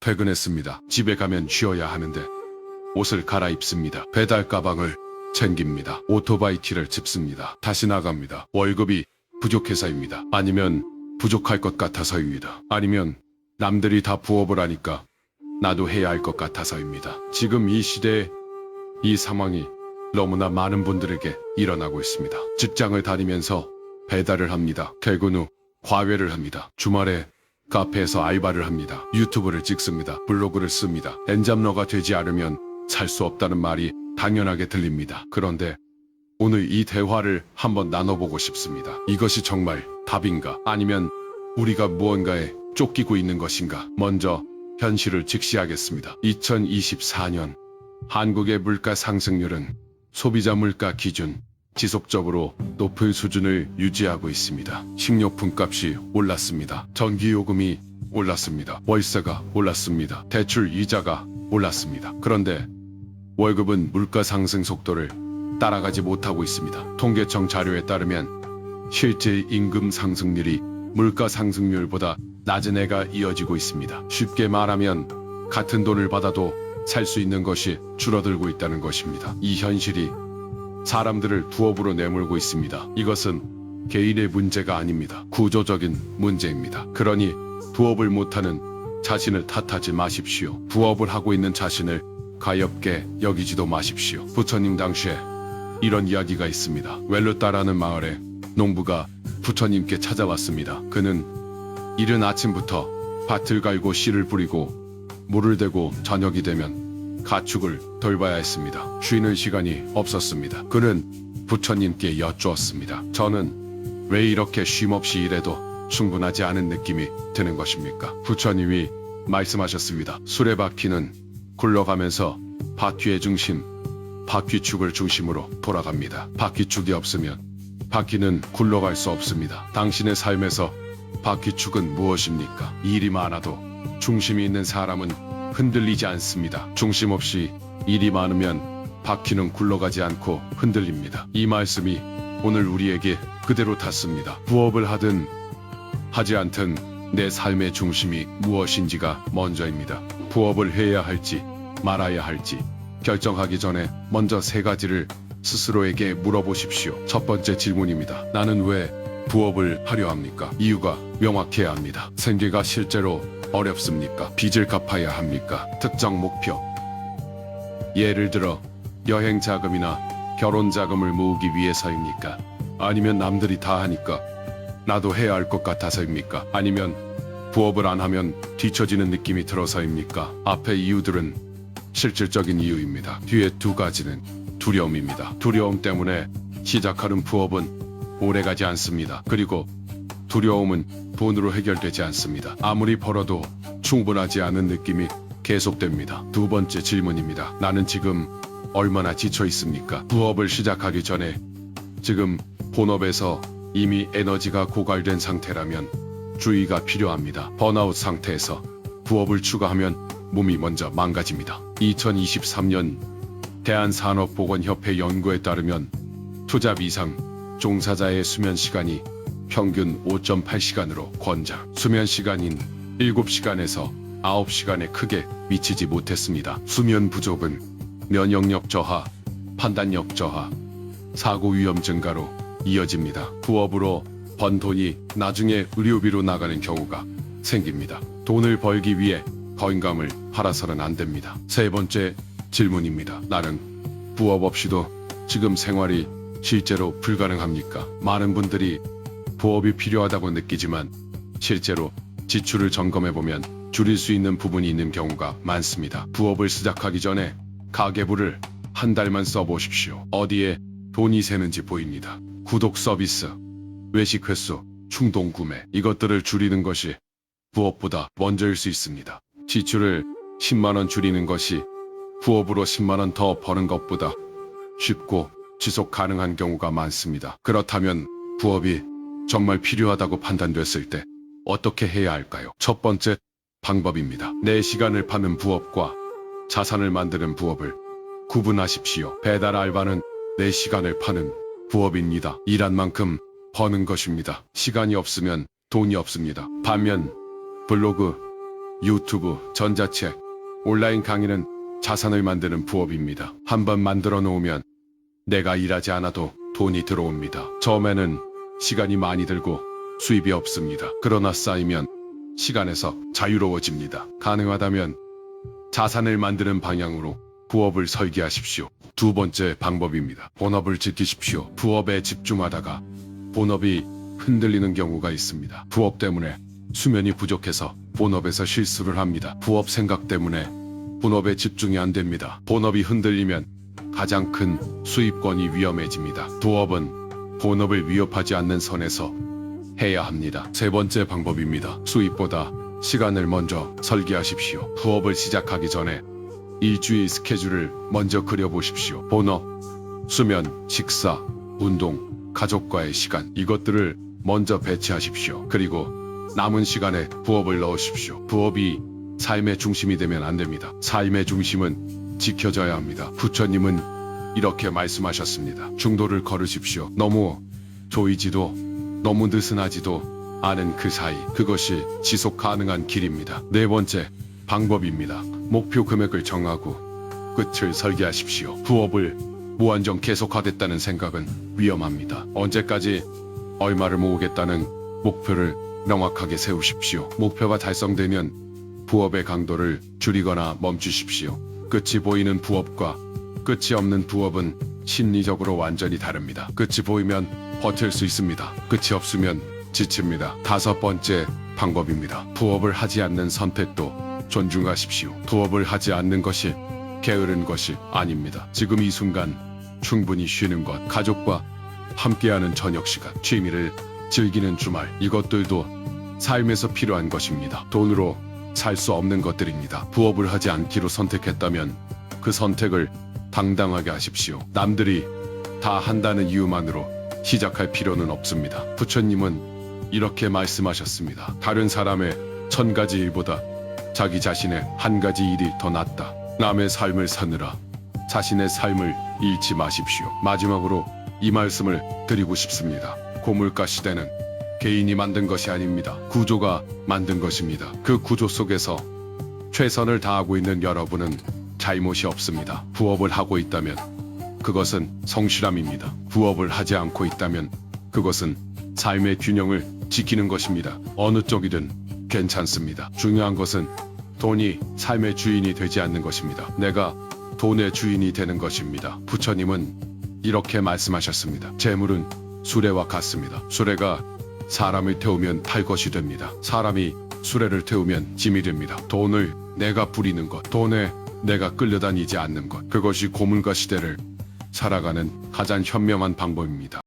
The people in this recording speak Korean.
퇴근했습니다. 집에 가면 쉬어야 하는데 옷을 갈아입습니다. 배달 가방을 챙깁니다. 오토바이 티를 짚습니다. 다시 나갑니다. 월급이 부족해서입니다. 아니면 부족할 것 같아서입니다. 아니면 남들이 다 부업을 하니까 나도 해야 할 것 같아서입니다. 지금 이 시대에 이 상황이 너무나 많은 분들에게 일어나고 있습니다. 직장을 다니면서 배달을 합니다. 퇴근 후 과외를 합니다. 주말에 카페에서 알바를 합니다. 유튜브를 찍습니다. 블로그를 씁니다. 엔잡러가 되지 않으면 살 수 없다는 말이 당연하게 들립니다. 그런데 오늘 이 대화를 한번 나눠보고 싶습니다. 이것이 정말 답인가? 아니면 우리가 무언가에 쫓기고 있는 것인가? 먼저 현실을 직시하겠습니다. 2024년 한국의 물가 상승률은 소비자 물가 기준 지속적으로 높은 수준을 유지하고 있습니다. 식료품 값이 올랐습니다. 전기요금이 올랐습니다. 월세가 올랐습니다. 대출 이자가 올랐습니다. 그런데 월급은 물가 상승 속도를 따라가지 못하고 있습니다. 통계청 자료에 따르면 실제 임금 상승률이 물가 상승률보다 낮은 해가 이어지고 있습니다. 쉽게 말하면 같은 돈을 받아도 살 수 있는 것이 줄어들고 있다는 것입니다. 이 현실이 사람들을 부업으로 내몰고 있습니다. 이것은 개인의 문제가 아닙니다. 구조적인 문제입니다. 그러니 부업을 못하는 자신을 탓하지 마십시오. 부업을 하고 있는 자신을 가엾게 여기지도 마십시오. 부처님 당시에 이런 이야기가 있습니다. 웰루따라는 마을에 농부가 부처님께 찾아왔습니다. 그는 이른 아침부터 밭을 갈고 씨를 뿌리고 물을 대고 저녁이 되면 가축을 돌봐야 했습니다. 쉬는 시간이 없었습니다. 그는 부처님께 여쭈었습니다. 저는 왜 이렇게 쉼없이 일해도 충분하지 않은 느낌이 드는 것입니까? 부처님이 말씀하셨습니다. 수레바퀴는 굴러가면서 바퀴의 중심, 바퀴축을 중심으로 돌아갑니다. 바퀴축이 없으면 바퀴는 굴러갈 수 없습니다. 당신의 삶에서 바퀴축은 무엇입니까? 일이 많아도 중심이 있는 사람은 흔들리지 않습니다. 중심 없이 일이 많으면 바퀴는 굴러가지 않고 흔들립니다. 이 말씀이 오늘 우리에게 그대로 닿습니다. 부업을 하든 하지 않든 내 삶의 중심이 무엇인지가 먼저입니다. 부업을 해야 할지 말아야 할지 결정하기 전에 먼저 세 가지를 스스로에게 물어보십시오. 첫 번째 질문입니다. 나는 왜 부업을 하려 합니까? 이유가 명확해야 합니다. 생계가 실제로 어렵습니까? 빚을 갚아야 합니까? 특정 목표, 예를 들어 여행 자금이나 결혼 자금을 모으기 위해서입니까? 아니면 남들이 다 하니까 나도 해야 할 것 같아서입니까? 아니면 부업을 안 하면 뒤처지는 느낌이 들어서입니까? 앞의 이유들은 실질적인 이유입니다. 뒤에 두 가지는 두려움입니다. 두려움 때문에 시작하는 부업은 오래가지 않습니다. 그리고 두려움은 돈으로 해결되지 않습니다. 아무리 벌어도 충분하지 않은 느낌이 계속됩니다. 두 번째 질문입니다. 나는 지금 얼마나 지쳐 있습니까? 부업을 시작하기 전에 지금 본업에서 이미 에너지가 고갈된 상태라면 주의가 필요합니다. 번아웃 상태에서 부업을 추가하면 몸이 먼저 망가집니다. 2023년 대한산업보건협회 연구에 따르면 투잡 이상 종사자의 수면 시간이 평균 5.8시간으로 권장. 수면 시간인 7시간에서 9시간에 크게 미치지 못했습니다. 수면 부족은 면역력 저하, 판단력 저하, 사고 위험 증가로 이어집니다. 부업으로 번 돈이 나중에 의료비로 나가는 경우가 생깁니다. 돈을 벌기 위해 건강을 팔아서는 안 됩니다. 세 번째 질문입니다. 나는 부업 없이도 지금 생활이 실제로 불가능합니까? 많은 분들이 부업이 필요하다고 느끼지만 실제로 지출을 점검해보면 줄일 수 있는 부분이 있는 경우가 많습니다. 부업을 시작하기 전에 가계부를 한 달만 써보십시오. 어디에 돈이 새는지 보입니다. 구독 서비스, 외식 횟수, 충동 구매, 이것들을 줄이는 것이 부업보다 먼저일 수 있습니다. 지출을 10만원 줄이는 것이 부업으로 10만원 더 버는 것보다 쉽고 지속 가능한 경우가 많습니다. 그렇다면 부업이 정말 필요하다고 판단됐을 때 어떻게 해야 할까요? 첫 번째 방법입니다. 내 시간을 파는 부업과 자산을 만드는 부업을 구분하십시오. 배달 알바는 내 시간을 파는 부업입니다. 일한 만큼 버는 것입니다. 시간이 없으면 돈이 없습니다. 반면 블로그, 유튜브, 전자책, 온라인 강의는 자산을 만드는 부업입니다. 한번 만들어 놓으면 내가 일하지 않아도 돈이 들어옵니다. 처음에는 시간이 많이 들고 수입이 없습니다. 그러나 쌓이면 시간에서 자유로워집니다. 가능하다면 자산을 만드는 방향으로 부업을 설계하십시오. 두 번째 방법입니다. 본업을 지키십시오. 부업에 집중하다가 본업이 흔들리는 경우가 있습니다. 부업 때문에 수면이 부족해서 본업에서 실수를 합니다. 부업 생각 때문에 본업에 집중이 안 됩니다. 본업이 흔들리면 가장 큰 수입권이 위험해집니다. 부업은 본업을 위협하지 않는 선에서 해야 합니다. 세 번째 방법입니다. 수입보다 시간을 먼저 설계하십시오. 부업을 시작하기 전에 일주일 스케줄을 먼저 그려보십시오. 본업, 수면, 식사, 운동, 가족과의 시간, 이것들을 먼저 배치하십시오. 그리고 남은 시간에 부업을 넣으십시오. 부업이 삶의 중심이 되면 안 됩니다. 삶의 중심은 지켜져야 합니다. 부처님은 이렇게 말씀하셨습니다. 중도를 걸으십시오. 너무 조이지도 너무 느슨하지도 않은 그 사이, 그것이 지속 가능한 길입니다. 네 번째 방법입니다. 목표 금액을 정하고 끝을 설계하십시오. 부업을 무한정 계속하겠다는 생각은 위험합니다. 언제까지 얼마를 모으겠다는 목표를 명확하게 세우십시오. 목표가 달성되면 부업의 강도를 줄이거나 멈추십시오. 끝이 보이는 부업과 끝이 없는 부업은 심리적으로 완전히 다릅니다. 끝이 보이면 버틸 수 있습니다. 끝이 없으면 지칩니다. 다섯 번째 방법입니다. 부업을 하지 않는 선택도 존중하십시오. 부업을 하지 않는 것이 게으른 것이 아닙니다. 지금 이 순간 충분히 쉬는 것, 가족과 함께하는 저녁 시간, 취미를 즐기는 주말, 이것들도 삶에서 필요한 것입니다. 돈으로 살 수 없는 것들입니다. 부업을 하지 않기로 선택했다면 그 선택을 당당하게 하십시오. 남들이 다 한다는 이유만으로 시작할 필요는 없습니다. 부처님은 이렇게 말씀하셨습니다. 다른 사람의 1000가지 일보다 자기 자신의 한 가지 일이 더 낫다. 남의 삶을 사느라 자신의 삶을 잃지 마십시오. 마지막으로 이 말씀을 드리고 싶습니다. 고물가 시대는 개인이 만든 것이 아닙니다. 구조가 만든 것입니다. 그 구조 속에서 최선을 다하고 있는 여러분은 잘못이 없습니다. 부업을 하고 있다면 그것은 성실함입니다. 부업을 하지 않고 있다면 그것은 삶의 균형을 지키는 것입니다. 어느 쪽이든 괜찮습니다. 중요한 것은 돈이 삶의 주인이 되지 않는 것입니다. 내가 돈의 주인이 되는 것입니다. 부처님은 이렇게 말씀하셨습니다. 재물은 수레와 같습니다. 수레가 사람을 태우면 탈 것이 됩니다. 사람이 수레를 태우면 짐이 됩니다. 돈을 내가 부리는 것, 돈에 내가 끌려다니지 않는 것, 그것이 고물가 시대를 살아가는 가장 현명한 방법입니다.